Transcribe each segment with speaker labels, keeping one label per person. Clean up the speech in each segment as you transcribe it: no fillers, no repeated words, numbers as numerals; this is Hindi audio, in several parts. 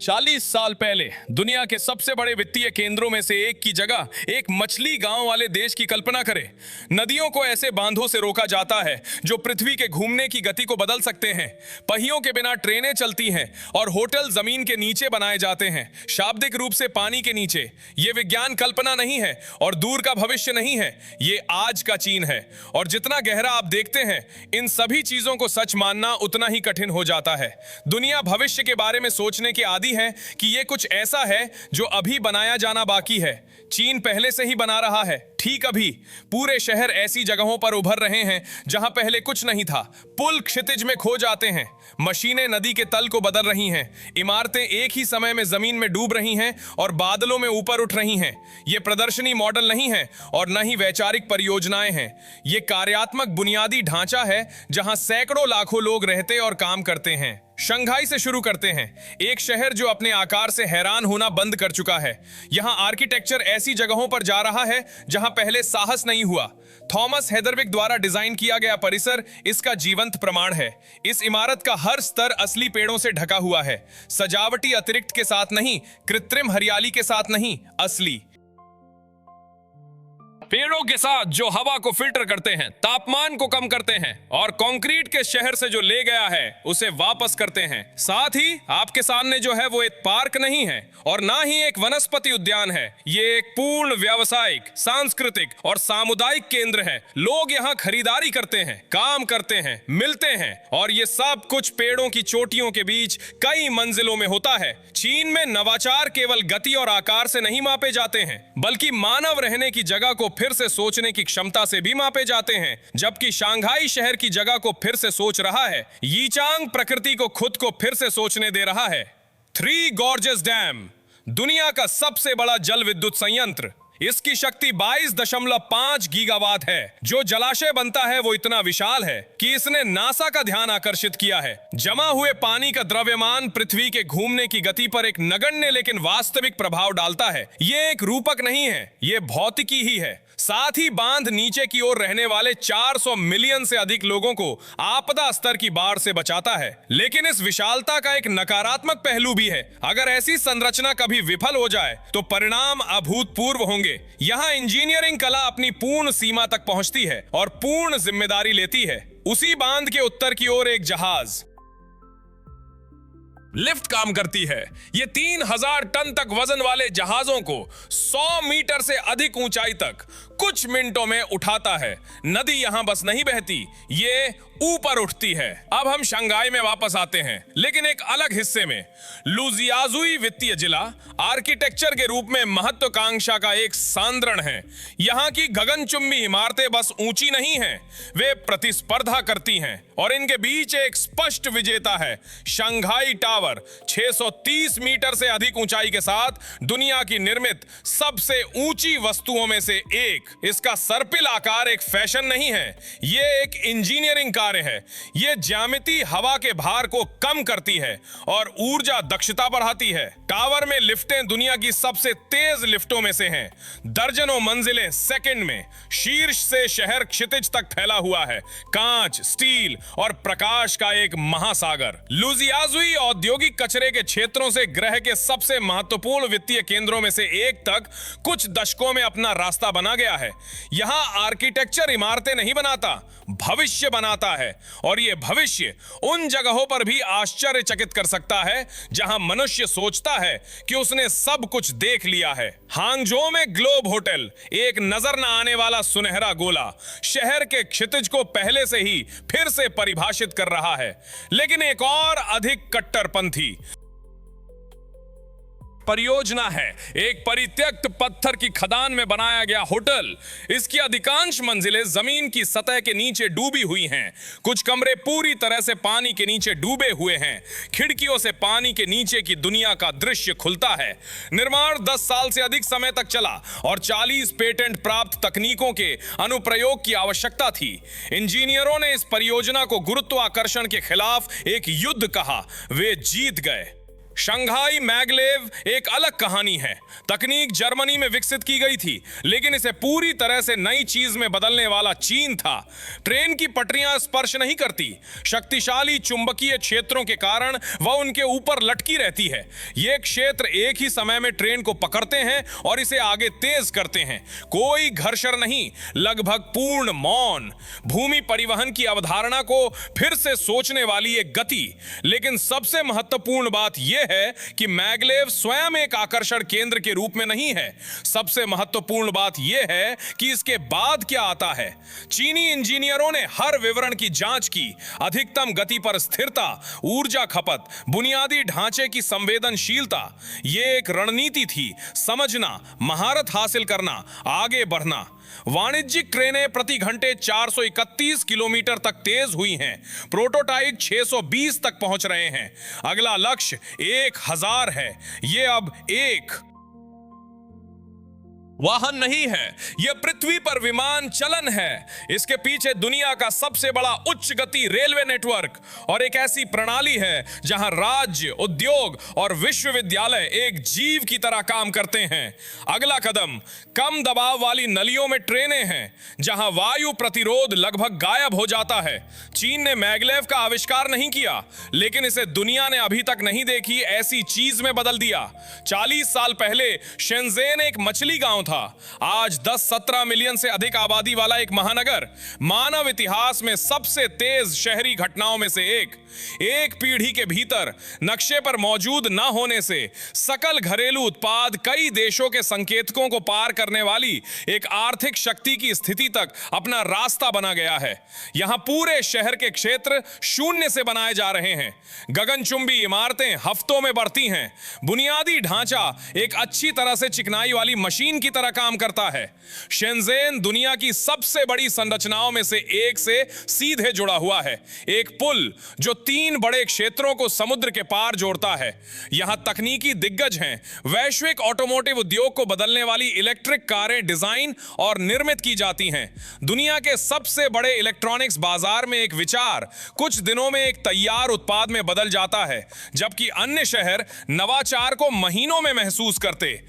Speaker 1: 40 साल पहले दुनिया के सबसे बड़े वित्तीय केंद्रों में से एक की जगह एक मछली गांव वाले देश की कल्पना करें। नदियों को ऐसे बांधों से रोका जाता है जो पृथ्वी के घूमने की गति को बदल सकते हैं। पहियों के बिना ट्रेनें चलती हैं और होटल जमीन के नीचे बनाए जाते हैं, शाब्दिक रूप से पानी के नीचे। ये विज्ञान कल्पना नहीं है और दूर का भविष्य नहीं है, ये आज का चीन है। और जितना गहरा आप देखते हैं, इन सभी चीजों को सच मानना उतना ही कठिन हो जाता है। दुनिया भविष्य के बारे में सोचने के आदी है कि यह कुछ ऐसा है जो अभी बनाया जाना बाकी है। चीन पहले से ही बना रहा है। ठीक अभी पूरे शहर ऐसी जगहों पर उभर रहे हैं जहां पहले कुछ नहीं था। पुल क्षितिज में खो जाते हैं, मशीनें नदी के तल को बदल रही हैं, इमारतें एक ही समय में जमीन में डूब रही हैं और बादलों में ऊपर उठ रही हैं। ये प्रदर्शनी मॉडल नहीं है और न ही वैचारिक परियोजनाएं हैं। ये कार्यात्मक बुनियादी ढांचा है जहां सैकड़ों लाखों लोग रहते और काम करते हैं। शंघाई से शुरू करते हैं, एक शहर जो अपने आकार से हैरान होना बंद कर चुका है। यहां आर्किटेक्चर ऐसी जगहों पर जा रहा है जहां पहले साहस नहीं हुआ। थॉमस हेदरविक द्वारा डिजाइन किया गया परिसर इसका जीवंत प्रमाण है। इस इमारत का हर स्तर असली पेड़ों से ढका हुआ है, सजावटी अतिरिक्त के साथ नहीं, कृत्रिम हरियाली के साथ नहीं, असली पेड़ों के साथ जो हवा को फिल्टर करते हैं, तापमान को कम करते हैं और कंक्रीट के शहर से जो ले गया है उसे वापस करते हैं। साथ ही आपके सामने जो है वो एक पार्क नहीं है और ना ही एक वनस्पति उद्यान है। ये एक पूर्ण व्यावसायिक, सांस्कृतिक और सामुदायिक केंद्र है। लोग यहाँ खरीदारी करते हैं, काम करते हैं, मिलते हैं और ये सब कुछ पेड़ों की चोटियों के बीच कई मंजिलों में होता है। चीन में नवाचार केवल गति और आकार से नहीं मापे जाते हैं, बल्कि मानव रहने की जगह को फिर से सोचने की क्षमता से भी मापे जाते हैं। जबकि शंघाई शहर की जगह को फिर से सोच रहा है, यीचांग प्रकृति को खुद को फिर से सोचने दे रहा है। थ्री गॉर्जेस डैम, दुनिया का सबसे बड़ा जल विद्युत संयंत्र। इसकी शक्ति 22.5 गीगावाट है। जो जलाशय बनता है वो इतना विशाल है कि इसने नासा का ध्यान आकर्षित किया है। जमा हुए पानी का द्रव्यमान पृथ्वी के घूमने की गति पर एक नगण्य लेकिन वास्तविक प्रभाव डालता है। ये एक रूपक नहीं है, ये भौतिकी ही है। साथ ही बांध नीचे की ओर रहने वाले 400 मिलियन से अधिक लोगों को आपदा स्तर की बाढ़ से बचाता है। लेकिन इस विशालता का एक नकारात्मक पहलू भी है। अगर ऐसी संरचना कभी विफल हो जाए तो परिणाम अभूतपूर्व होंगे। यहाँ इंजीनियरिंग कला अपनी पूर्ण सीमा तक पहुंचती है और पूर्ण जिम्मेदारी लेती है। उसी बांध के उत्तर की ओर एक जहाज लिफ्ट काम करती है। ये 3000 टन तक वजन वाले जहाजों को 100 मीटर से अधिक ऊंचाई तक कुछ मिनटों में उठाता है। नदी यहां बस नहीं बहती, ये ऊपर उठती है। अब हम शंघाई में वापस आते हैं, लेकिन एक अलग हिस्से में। लुजियाजुई वित्तीय जिला आर्किटेक्चर के रूप में महत्वाकांक्षा का एक सांद्रण है। यहाँ की गगनचुंबी इमारतें बस ऊंची नहीं हैं, वे प्रतिस्पर्धा करती हैं और इनके बीच एक स्पष्ट विजेता है। शंघाई टावर 630 मीटर से अधिक ऊंचाई के साथ दुनिया की निर्मित सबसे ऊंची वस्तुओं में से एक। इसका सर्पिल आकार एक फैशन नहीं है, ये एक इंजीनियरिंग कार्य है। ये ज्यामिति हवा के भार को कम करती है और ऊर्जा दक्षता बढ़ाती है। टावर में लिफ्टें दुनिया की सबसे तेज लिफ्टों में से हैं। दर्जनों मंजिलें सेकंड में। शीर्ष से शहर क्षितिज तक फैला हुआ है। कांच, स्टील और प्रकाश का एक महासागर। लुजियाजुई औद्योगिक कचरे के क्षेत्रों से ग्रह के सबसे महत्वपूर्ण वित्तीय केंद्रों में से एक तक कुछ दशकों में अपना रास्ता बना गया है। यहां आर्किटेक्चर इमारतें नहीं बनाता, भविष्य बनाता है। और यह भविष्य उन जगहों पर भी आश्चर्यचकित कर सकता है जहां मनुष्य सोचता है कि उसने सब कुछ देख लिया है। हांगझो में ग्लोब होटल एक नजर न आने वाला सुनहरा गोला शहर के क्षितिज को पहले से ही फिर से परिभाषित कर रहा है। लेकिन एक और अधिक कट्टरपंथी परियोजना है, एक परित्यक्त पत्थर की खदान में बनाया गया होटल। इसकी अधिकांश मंजिलें जमीन की सतह के नीचे डूबी हुई हैं। कुछ कमरे पूरी तरह से पानी के नीचे डूबे हुए हैं। खिड़कियों से पानी के नीचे की दुनिया का दृश्य खुलता है। निर्माण 10 साल से अधिक समय तक चला और 40 पेटेंट प्राप्त तकनीकों के अनुप्रयोग की आवश्यकता थी। इंजीनियरों ने इस परियोजना को गुरुत्वाकर्षण के खिलाफ एक युद्ध कहा। वे जीत गए। शंघाई मैगलेव एक अलग कहानी है। तकनीक जर्मनी में विकसित की गई थी, लेकिन इसे पूरी तरह से नई चीज में बदलने वाला चीन था। ट्रेन की पटरियां स्पर्श नहीं करती, शक्तिशाली चुंबकीय क्षेत्रों के कारण वह उनके ऊपर लटकी रहती है। ये क्षेत्र एक ही समय में ट्रेन को पकड़ते हैं और इसे आगे तेज करते हैं। कोई घर्षण नहीं, लगभग पूर्ण मौन। भूमि परिवहन की अवधारणा को फिर से सोचने वाली एक गति। लेकिन सबसे महत्वपूर्ण बात यह है कि मैगलेव स्वयं एक आकर्षण केंद्र के रूप में नहीं है। सबसे महत्वपूर्ण बात यह है कि इसके बाद क्या आता है। चीनी इंजीनियरों ने हर विवरण की जांच की। अधिकतम गति पर स्थिरता, ऊर्जा खपत, बुनियादी ढांचे की संवेदनशीलता। यह एक रणनीति थी, समझना, महारत हासिल करना, आगे बढ़ना। वाणिज्यिक ट्रेनें प्रति घंटे 431 किलोमीटर तक तेज हुई हैं। प्रोटोटाइप 620 तक पहुंच रहे हैं। अगला लक्ष्य 1000 है। ये अब एक वाहन नहीं है, यह पृथ्वी पर विमान चलन है। इसके पीछे दुनिया का सबसे बड़ा उच्च गति रेलवे नेटवर्क और एक ऐसी प्रणाली है जहां राज्य, उद्योग और विश्वविद्यालय एक जीव की तरह काम करते हैं। अगला कदम कम दबाव वाली नलियों में ट्रेनें हैं, जहां वायु प्रतिरोध लगभग गायब हो जाता है। चीन ने मैगलेव का आविष्कार नहीं किया, लेकिन इसे दुनिया ने अभी तक नहीं देखी ऐसी चीज में बदल दिया। 40 साल पहले शेंजेन एक मछली गांव था। आज 10-17 मिलियन से अधिक आबादी वाला एक महानगर। मानव इतिहास में सबसे तेज शहरी घटनाओं में से एक पीढ़ी के भीतर नक्शे पर मौजूद न होने से सकल घरेलू उत्पाद कई देशों के संकेतकों को पार करने वाली एक आर्थिक शक्ति की स्थिति तक अपना रास्ता बना गया है। यहां पूरे शहर के क्षेत्र शून्य से बनाए जा रहे हैं। गगनचुंबी इमारतें हफ्तों में बढ़ती हैं। बुनियादी ढांचा एक अच्छी तरह से चिकनाई वाली मशीन की तरह काम करता है। शेंजेन दुनिया की सबसे बड़ी संरचनाओं में से एक से सीधे जुड़ा हुआ है। एक पुल जो 3 बड़े क्षेत्रों को समुद्र के पार जोड़ता है। यहां तकनीकी दिग्गज हैं। वैश्विक ऑटोमोटिव उद्योग को बदलने वाली इलेक्ट्रिक कारें डिजाइन और निर्मित की जाती हैं। दुनिया के सबसे बड़े इलेक्ट्रॉनिक्स बाजार में एक विचार कुछ दिनों में एक तैयार उत्पाद में बदल जाता है, जबकि अन्य शहर नवाचार को महीनों में महसूस करते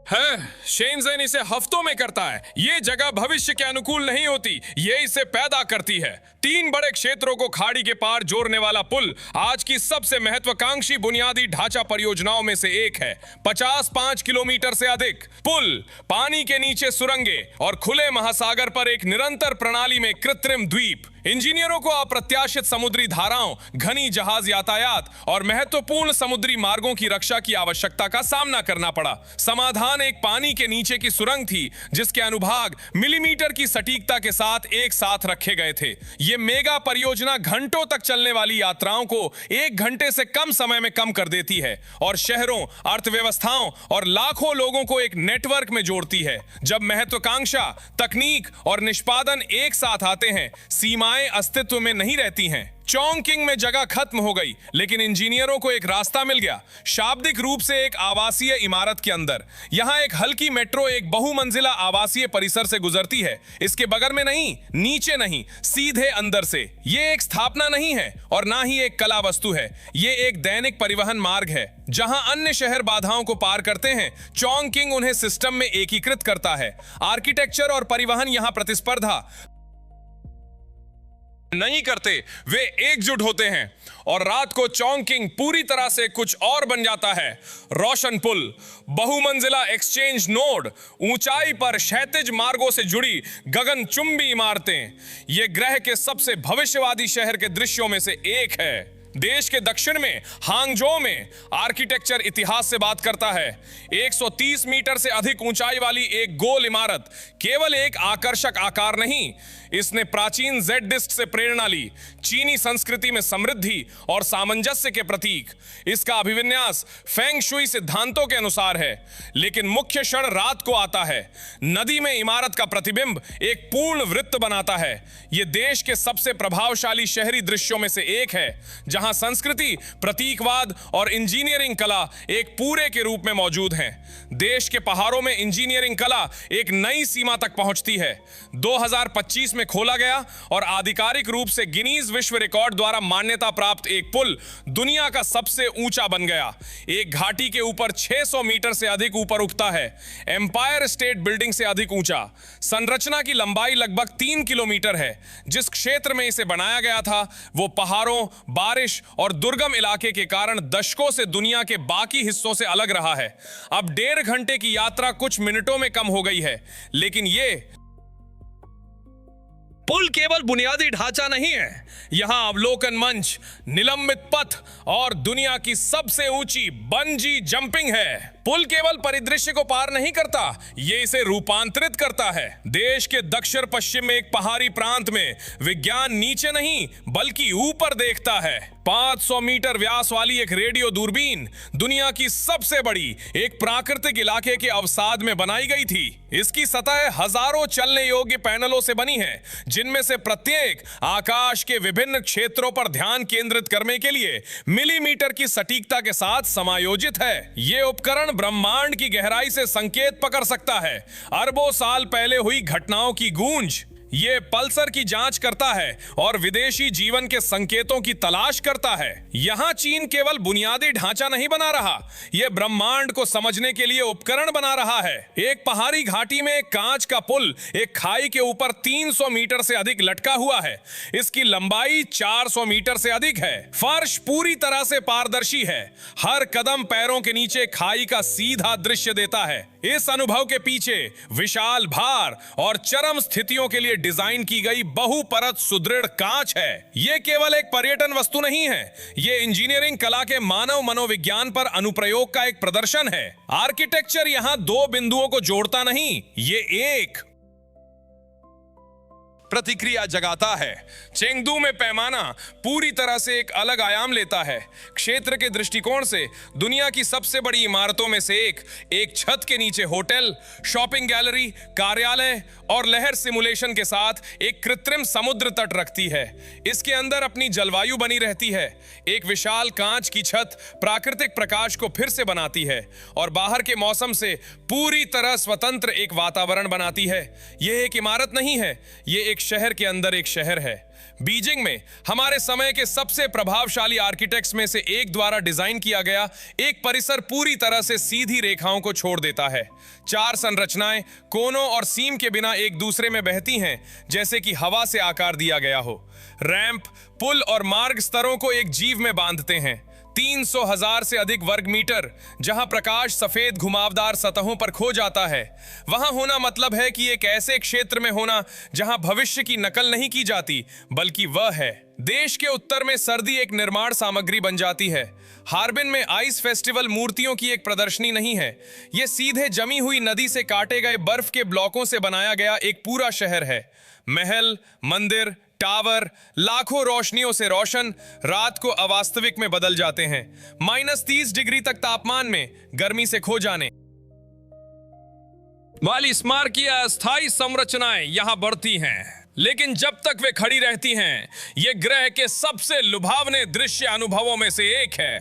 Speaker 1: है। शेंजेन इसे हफ्तों में करता है। ये जगह भविष्य के अनुकूल नहीं होती, ये इसे पैदा करती है। 3 बड़े क्षेत्रों को खाड़ी के पार जोड़ने वाला पुल आज की सबसे महत्वाकांक्षी बुनियादी ढांचा परियोजनाओं में से एक है। 55 किलोमीटर से अधिक पुल, पानी के नीचे सुरंगें और खुले महासागर पर एक निरंतर प्रणाली में कृत्रिम द्वीप। इंजीनियरों को अप्रत्याशित समुद्री धाराओं, घनी जहाज यातायात और महत्वपूर्ण समुद्री मार्गों की रक्षा की आवश्यकता का सामना करना पड़ा। समाधान एक पानी के नीचे की सुरंग थी, जिसके अनुभाग मिलीमीटर की सटीकता के साथ एक साथ रखे गए थे। यह मेगा परियोजना घंटों तक चलने वाली यात्राओं को 1 घंटे से कम समय में कम कर देती है और शहरों, अर्थव्यवस्थाओं और लाखों लोगों को एक नेटवर्क में जोड़ती है। जब महत्वाकांक्षा, तकनीक और निष्पादन एक साथ आते हैं, सीमाएं अस्तित्व में नहीं रहती हैं। चोंगकिंग में जगह खत्म हो गई, लेकिन इंजीनियरों को एक रास्ता मिल गया, शाब्दिक रूप से एक आवासीय इमारत के अंदर। यहां एक हल्की मेट्रो एक बहुमंजिला आवासीय परिसर से गुजरती है। इसके बगल में नहीं, नीचे नहीं, सीधे अंदर से। यह एक स्थापना नहीं है और ना ही एक कला वस्तु है। यह एक दैनिक परिवहन मार्ग है। जहां अन्य शहर बाधाओं को पार करते हैं, चोंगकिंग उन्हें सिस्टम में एकीकृत करता है। आर्किटेक्चर और परिवहन यहां प्रतिस्पर्धा नहीं करते, वे एकजुट होते हैं और रात को चोंगकिंग पूरी तरह से कुछ और बन जाता है। रोशन पुल, बहुमंजिला एक्सचेंज नोड, ऊंचाई पर क्षैतिज मार्गों से जुड़ी गगनचुंबी इमारतें। ये ग्रह के सबसे भविष्यवादी शहर के दृश्यों में से एक है। देश के दक्षिण में हांगझो में आर्किटेक्चर इतिहास से बात करता है। 130 मीटर से अधिक ऊंचाई वाली एक गोल इमारत केवल एक आकर्षक आकार नहीं, इसने प्राचीन जेड डिस्क से प्रेरणा ली, चीनी संस्कृति में समृद्धि और सामंजस्य के प्रतीक। इसका अभिविन्यास फेंग शुई सिद्धांतों के अनुसार है, लेकिन मुख्य क्षण रात को आता है। नदी में इमारत का प्रतिबिंब एक पूर्ण वृत्त बनाता है। यह देश के सबसे प्रभावशाली शहरी दृश्यों में से एक है, जहां संस्कृति, प्रतीकवाद और इंजीनियरिंग कला एक पूरे के रूप में मौजूद हैं। देश के पहाड़ों में इंजीनियरिंग कला एक नई सीमा तक पहुंचती है। 2025 में में खोला गया और आधिकारिक रूप से गिनीज विश्व रिकॉर्ड द्वारा मान्यता प्राप्त एक पुल दुनिया का सबसे ऊंचा बन गया। एक घाटी के ऊपर 600 मीटर से अधिक ऊपर उठता है, एम्पायर स्टेट बिल्डिंग से अधिक ऊंचा। संरचना की लंबाई लगभग 3 किलोमीटर है। जिस क्षेत्र में इसे बनाया गया था वो पहाड़ों, बारिश और दुर्गम इलाके के कारण दशकों से दुनिया के बाकी हिस्सों से अलग रहा है। अब 1.5 घंटे की यात्रा कुछ मिनटों में कम हो गई है, लेकिन ये पुल केवल बुनियादी ढांचा नहीं है, यहां अवलोकन मंच, निलंबित पथ और दुनिया की सबसे ऊंची बंजी जंपिंग है। पुल केवल परिदृश्य को पार नहीं करता, ये इसे रूपांतरित करता है। देश के दक्षिण पश्चिम में एक पहाड़ी प्रांत में विज्ञान नीचे नहीं बल्कि ऊपर देखता है। 500 मीटर व्यास वाली एक रेडियो दूरबीन दुनिया की सबसे बड़ी एक प्राकृतिक इलाके के अवसाद में बनाई गई थी। इसकी सतह हजारों चलने योग्य पैनलों से बनी है, जिनमें से प्रत्येक आकाश के विभिन्न क्षेत्रों पर ध्यान केंद्रित करने के लिए मिलीमीटर की सटीकता के साथ समायोजित है। यह उपकरण ब्रह्मांड की गहराई से संकेत पकड़ सकता है, अरबों साल पहले हुई घटनाओं की गूंज। ये पल्सर की जांच करता है और विदेशी जीवन के संकेतों की तलाश करता है। यहां चीन केवल बुनियादी ढांचा नहीं बना रहा, यह ब्रह्मांड को समझने के लिए उपकरण बना रहा है। एक पहाड़ी घाटी में एक कांच का पुल एक खाई के ऊपर 300 मीटर से अधिक लटका हुआ है। इसकी लंबाई 400 मीटर से अधिक है। फर्श पूरी तरह से पारदर्शी है, हर कदम पैरों के नीचे खाई का सीधा दृश्य देता है। इस अनुभव के पीछे विशाल भार और चरम स्थितियों के लिए डिजाइन की गई बहुपरत सुदृढ़ कांच है। यह केवल एक पर्यटन वस्तु नहीं है, यह इंजीनियरिंग कला के मानव मनोविज्ञान पर अनुप्रयोग का एक प्रदर्शन है। आर्किटेक्चर यहां 2 बिंदुओं को जोड़ता नहीं, ये एक प्रतिक्रिया जगाता है। चेंगदू में पैमाना पूरी तरह से एक अलग आयाम लेता है। क्षेत्र के दृष्टिकोण से दुनिया की सबसे बड़ी इमारतों में से एक छत के नीचे होटल, शॉपिंग गैलरी, कार्यालय और लहर सिमुलेशन के साथ एक कृत्रिम समुद्र तट रखती है। इसके अंदर अपनी जलवायु बनी रहती है। एक विशाल कांच की छत प्राकृतिक प्रकाश को फिर से बनाती है और बाहर के मौसम से पूरी तरह स्वतंत्र एक वातावरण बनाती है। यह एक इमारत नहीं है, यह एक शहर के अंदर एक शहर है। बीजिंग में हमारे समय के सबसे प्रभावशाली आर्किटेक्ट्स में से एक द्वारा डिजाइन किया गया एक परिसर पूरी तरह से सीधी रेखाओं को छोड़ देता है। 4 संरचनाएं कोनों और सीम के बिना एक दूसरे में बहती हैं, जैसे कि हवा से आकार दिया गया हो। रैंप, पुल और मार्ग स्तरों को एक जीव में बांधते हैं। 300,000 से अधिक वर्ग मीटर जहां प्रकाश सफेद घुमावदार सतहों पर खो जाता है। वहां होना मतलब है कि एक ऐसे क्षेत्र में होना जहां भविष्य की नकल नहीं की जाती, बल्कि वह है। देश के उत्तर में सर्दी एक निर्माण सामग्री बन जाती है। हार्बिन में आइस फेस्टिवल मूर्तियों की एक प्रदर्शनी नहीं है, यह सीधे जमी हुई नदी से काटे गए बर्फ के ब्लॉकों से बनाया गया एक पूरा शहर है। महल, मंदिर, टावर लाखों रोशनियों से रोशन रात को अवास्तविक में बदल जाते हैं। -30 डिग्री तक तापमान में गर्मी से खो जाने वाली स्मारकीय अस्थायी संरचनाएं यहां बढ़ती हैं, लेकिन जब तक वे खड़ी रहती हैं, ये ग्रह के सबसे लुभावने दृश्य अनुभवों में से एक है।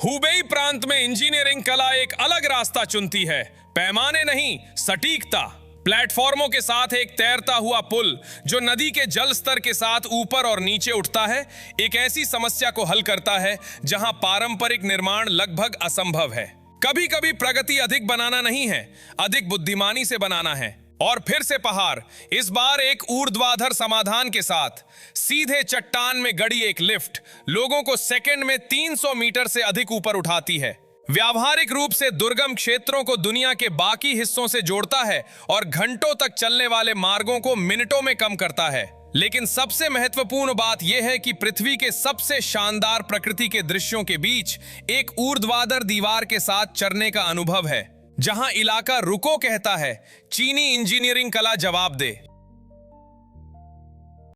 Speaker 1: हुबेई प्रांत में इंजीनियरिंग कला एक अलग रास्ता चुनती है। पैमाने नहीं, सटीकता। प्लेटफॉर्मों के साथ एक तैरता हुआ पुल जो नदी के जल स्तर के साथ ऊपर और नीचे उठता है, एक ऐसी समस्या को हल करता है जहां पारंपरिक निर्माण लगभग असंभव है। कभी कभी प्रगति अधिक बनाना नहीं है, अधिक बुद्धिमानी से बनाना है। और फिर से पहाड़, इस बार एक ऊर्ध्वाधर समाधान के साथ। सीधे चट्टान में गड़ी एक लिफ्ट लोगों को सेकंड में 300 मीटर से अधिक ऊपर उठाती है। व्यावहारिक रूप से दुर्गम क्षेत्रों को दुनिया के बाकी हिस्सों से जोड़ता है और घंटों तक चलने वाले मार्गों को मिनटों में कम करता है। लेकिन सबसे महत्वपूर्ण बात यह है कि पृथ्वी के सबसे शानदार प्रकृति के दृश्यों के बीच एक ऊर्ध्वाधर दीवार के साथ चढ़ने का अनुभव है, जहां इलाका रुको कहता है, चीनी इंजीनियरिंग कला जवाब दे।